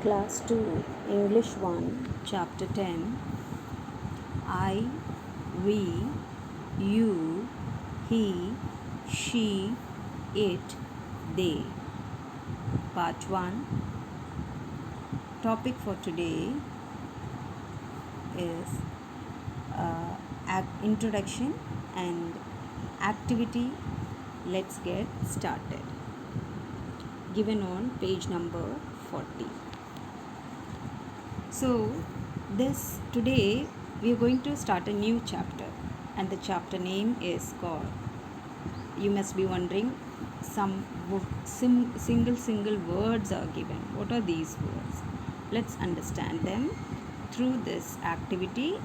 Class 2, English 1, Chapter 10. I, we, you, he, she, it, they. Part 1. Topic for today is introduction and activity. Let's get started. Given on page number 40. So today we are going to start a new chapter, and the chapter name is called, you must be wondering, some single words are given. What are these words? Let's understand them through this activity.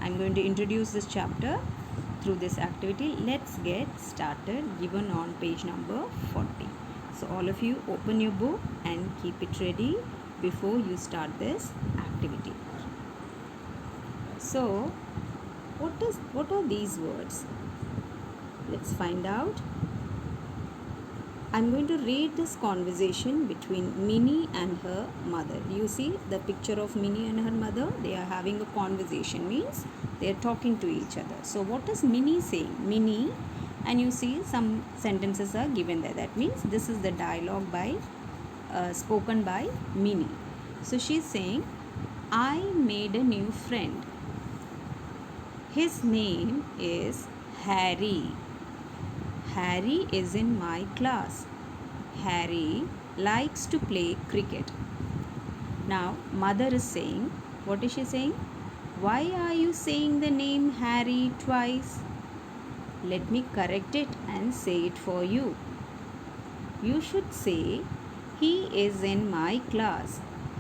I'm going to introduce this chapter through this activity. Let's get started, given on page number 40. So all of you open your book and keep it ready before you start this activity. So what are these words? Let's find out. I'm going to read this conversation between Minnie and her mother. You see the picture of Minnie and her mother? They are having a conversation, means they are talking to each other. So what is Minnie saying? Minnie, and you see some sentences are given there. That means this is the dialogue spoken by Minnie. So she's saying, I made a new friend. His name is Harry. Harry is in my class. Harry likes to play cricket. Now, mother is saying, what is she saying? Why are you saying the name Harry twice? Let me correct it and say it for you. You should say, he is in my class.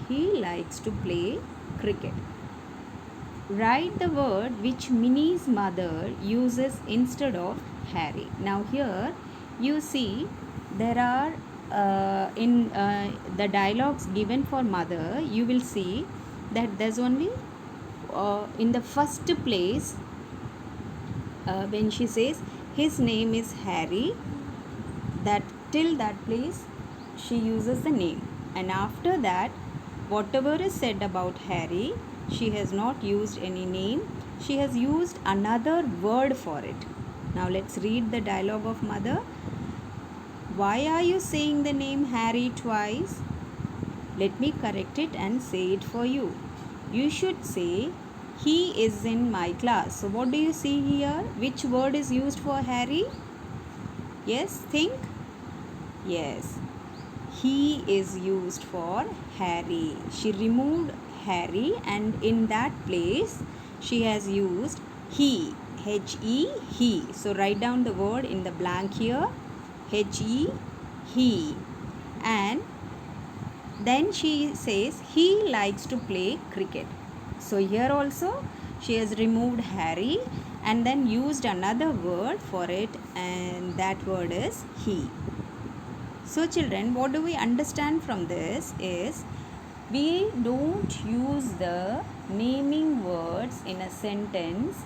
He likes to play cricket. Write the word which Minnie's mother uses instead of Harry. Now here you see there are in the dialogues given for mother, you will see that there's only in the first place when she says his name is Harry, that till that place she uses the name, and after that whatever is said about Harry, she has not used any name, she has used another word for it. Now let's read the dialogue of mother. Why are you saying the name Harry twice? Let me correct it and say it for you. You should say, he is in my class. So what do you see here? Which word is used for Harry? Yes, think. Yes, he is used for Harry. She removed Harry, and in that place she has used he. He, he. So write down the word in the blank here. He, he. And then she says he likes to play cricket. So here also she has removed Harry and then used another word for it, and that word is he. So children, what do we understand from this is, we don't use the naming words in a sentence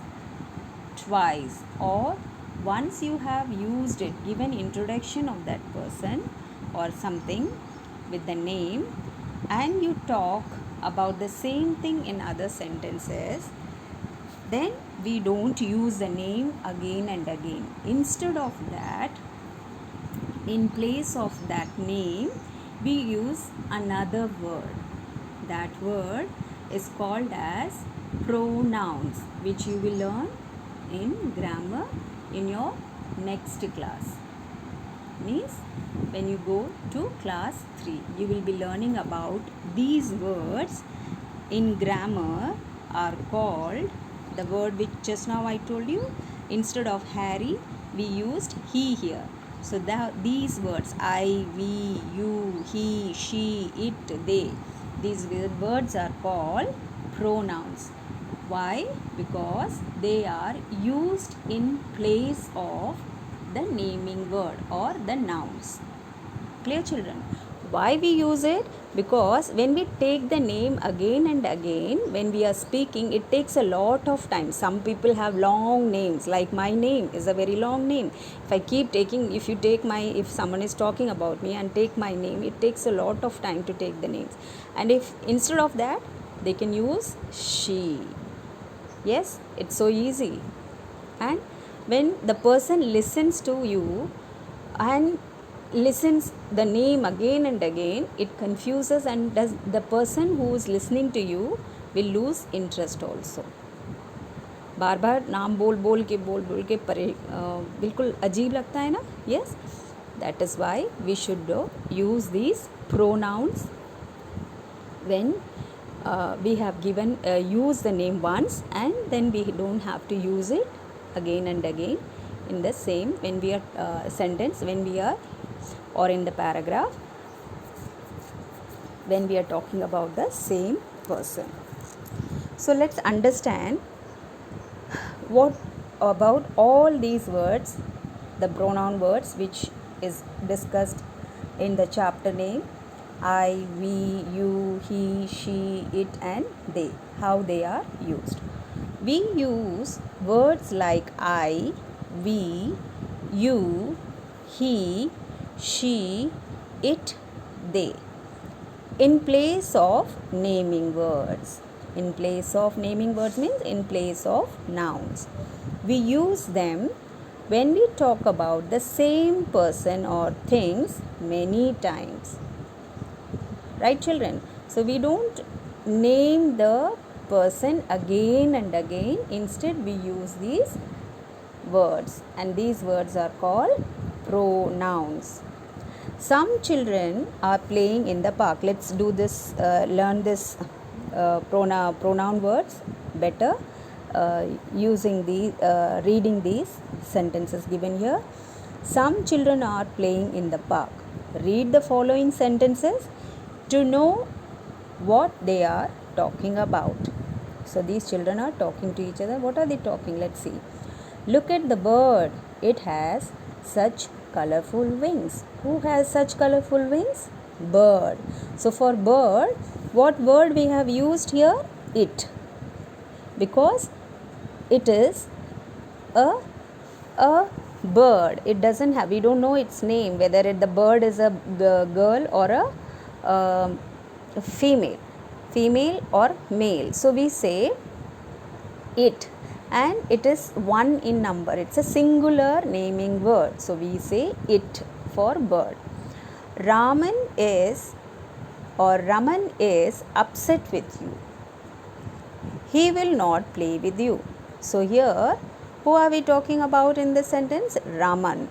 twice, or once you have used it, given introduction of that person or something with the name, and you talk about the same thing in other sentences, then we don't use the name again and again. Instead of that, in place of that name, we use another word. That word is called as pronouns, which you will learn in grammar in your next class. Means when you go to class 3, you will be learning about these words in grammar are called, the word which just now I told you, instead of Harry we used he here. So these words, I, we, you, he, she, it, they, these words are called pronouns. Why? Because they are used in place of the naming word or the nouns. Clear children? Why we use it? because when we take the name again and again, when we are speaking, it takes a lot of time. Some people have long names, like my name is a very long name. If I keep taking, if someone is talking about me and take my name, it takes a lot of time to take the names. And if instead of that, they can use she. Yes, it's so easy. And when the person listens to you and listens the name again and again, it confuses, and the person who is listening to you will lose interest also. बार बार नाम बोल बोल के बिल्कुल अजीब लगता है ना. Yes, that is why we should use these pronouns when we have given use the name once, and then we don't have to use it again and again in the same, when we are sentence, when we are, or in the paragraph, when we are talking about the same person. So let's understand what about all these words, the pronoun words which is discussed in the chapter name: I, we, you, he, she, it, and they. How they are used. We use words like I, we, you, he, she, it, they in place of naming words. In place of naming words means in place of nouns. We use them when we talk about the same person or things many times. Right, children? So we don't name the person again and again. Instead, we use these words, and these words are called pronouns. Some children are playing in the park. Let's do this, learn this pronoun words better using reading these sentences given here. Some children are playing in the park. Read the following sentences to know what they are talking about. So these children are talking to each other. What are they talking? Let's see. Look at the bird. It has such colorful wings. Who has such colorful wings? Bird. So for bird, what word we have used here? It. Because it is a bird. It doesn't have, we don't know its name, whether the bird is a girl or a female or male. So we say it, and it is one in number. It's a singular naming word. So we say it for bird. Raman is upset with you. He will not play with you. So here, who are we talking about in this sentence? Raman.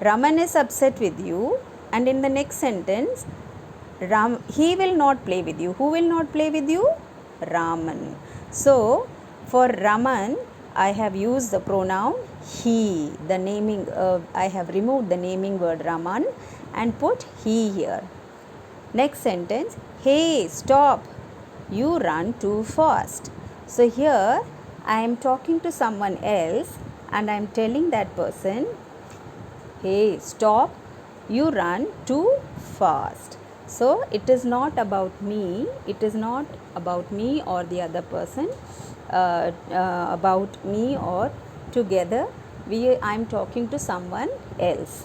Raman is upset with you, and in the next sentence, he will not play with you. Who will not play with you? Raman. So for Raman, I have used the pronoun he. The naming, I have removed the naming word Raman and put he here. Next sentence, hey, stop, you run too fast. So here I am talking to someone else, and I am telling that person, hey, stop, you run too fast. So it is not about me. It is not about me or the other person. About me or together. I am talking to someone else.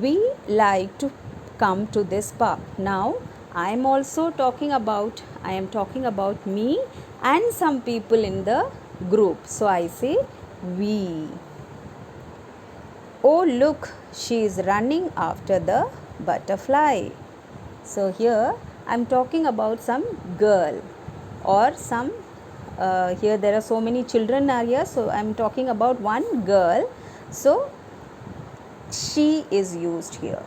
We like to come to this park. Now I am also talking about, I am talking about me and some people in the group. So I say we. Oh, look, she is running after the butterfly. So here I am talking about some girl or some, here there are so many children are here. So I am talking about one girl. So she is used here.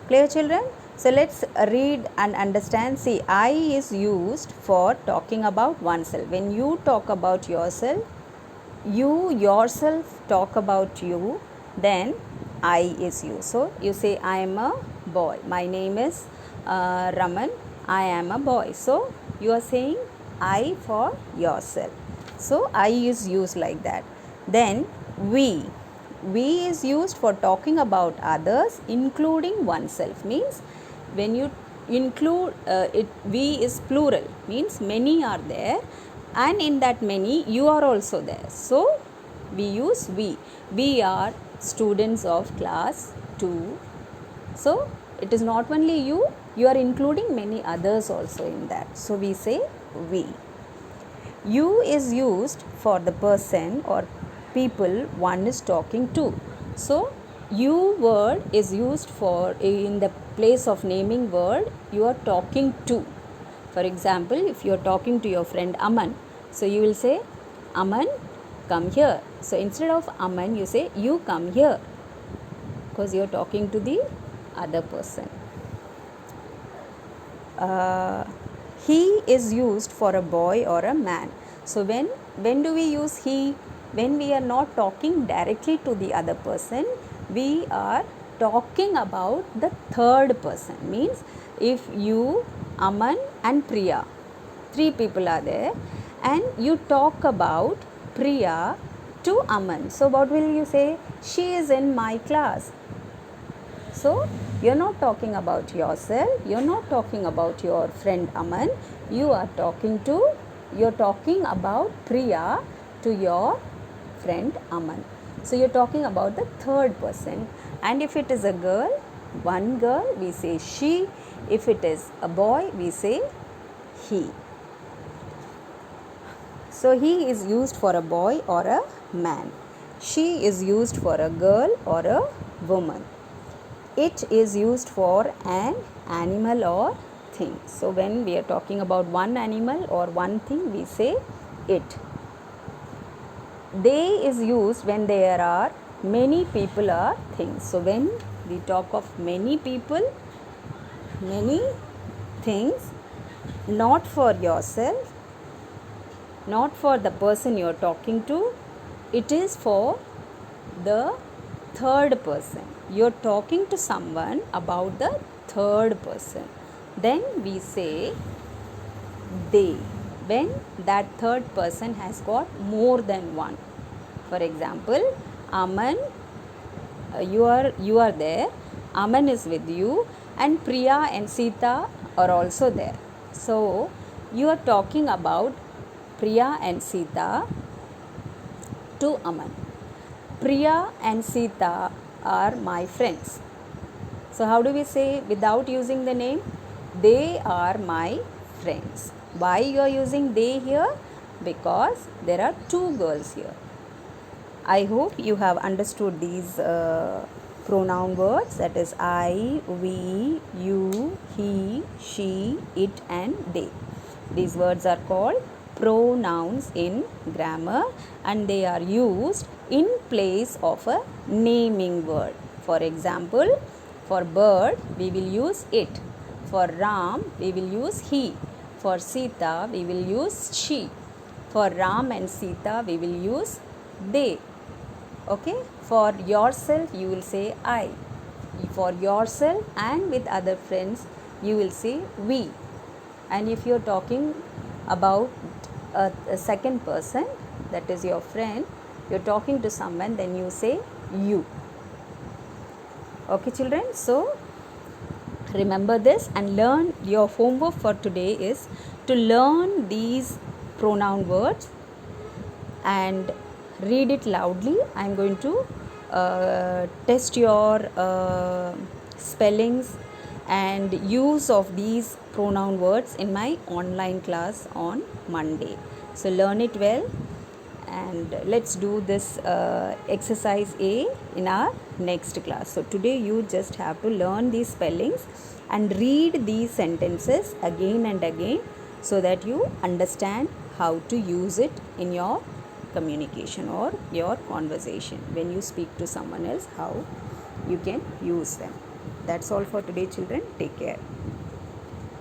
Clear, children? So let's read and understand. See, I is used for talking about oneself. When you talk about yourself, you yourself talk about you, then I is used. So you say, I am a boy. My name is Raman. I am a boy. So you are saying I for yourself. So I is used like that. Then we. we is used for talking about others including oneself, means when you include it, we is plural, means many are there, and in that many you are also there, so we use we are students of class 2. So it is not only you are including many others also in that, so we say we. You is used for the person or people one is talking to. So you word is used for in the place of naming word you are talking to. For example, if you are talking to your friend Aman, so you will say, Aman, come here. So instead of Aman, you say, you come here, because you are talking to the other person. He is used for a boy or a man. So when do we use he? When we are not talking directly to the other person, we are talking about the third person. Means if you, Aman and Priya, 3 people are there, and you talk about Priya to Aman. So what will you say? She is in my class. So you're not talking about yourself, you're not talking about your friend Aman, you're talking about Priya to your friend Aman. So you're talking about the third person. And if it is a girl, one girl, we say she. If it is a boy, we say he. So he is used for a boy or a man. She is used for a girl or a woman. It is used for an animal or thing. So when we are talking about one animal or one thing, we say it. They is used when there are many people or things. So when we talk of many people, many things, not for yourself, not for the person you are talking to, it is for the third person. You are talking to someone about the third person. Then we say they, when that third person has got more than one. For example, Aman, you are there, Aman is with you, and Priya and Sita are also there. So you are talking about Priya and Sita to Aman. Priya and Sita are my friends. So how do we say without using the name? They are my friends. Why you are using they here? Because there are 2 girls here. I hope you have understood these pronoun words, that is I, we, you, he, she, it and they. These words are called pronouns in grammar, and they are used in place of a naming word. For example, for bird we will use it. For Ram we will use he. For Sita we will use she. For Ram and Sita we will use they. Okay, for yourself you will say I. For yourself and with other friends you will say we. And if you are talking about a second person, that is your friend, you are talking to someone, then you say you. Okay children, so remember this and learn. Your homework for today is to learn these pronoun words and read it loudly. I am going to test your spellings and use of these pronoun words in my online class on Monday. So learn it well, and let's do this exercise A in our next class. So today you just have to learn these spellings and read these sentences again and again, so that you understand how to use it in your communication or your conversation. When you speak to someone else, how you can use them. That's all for today children. Take care.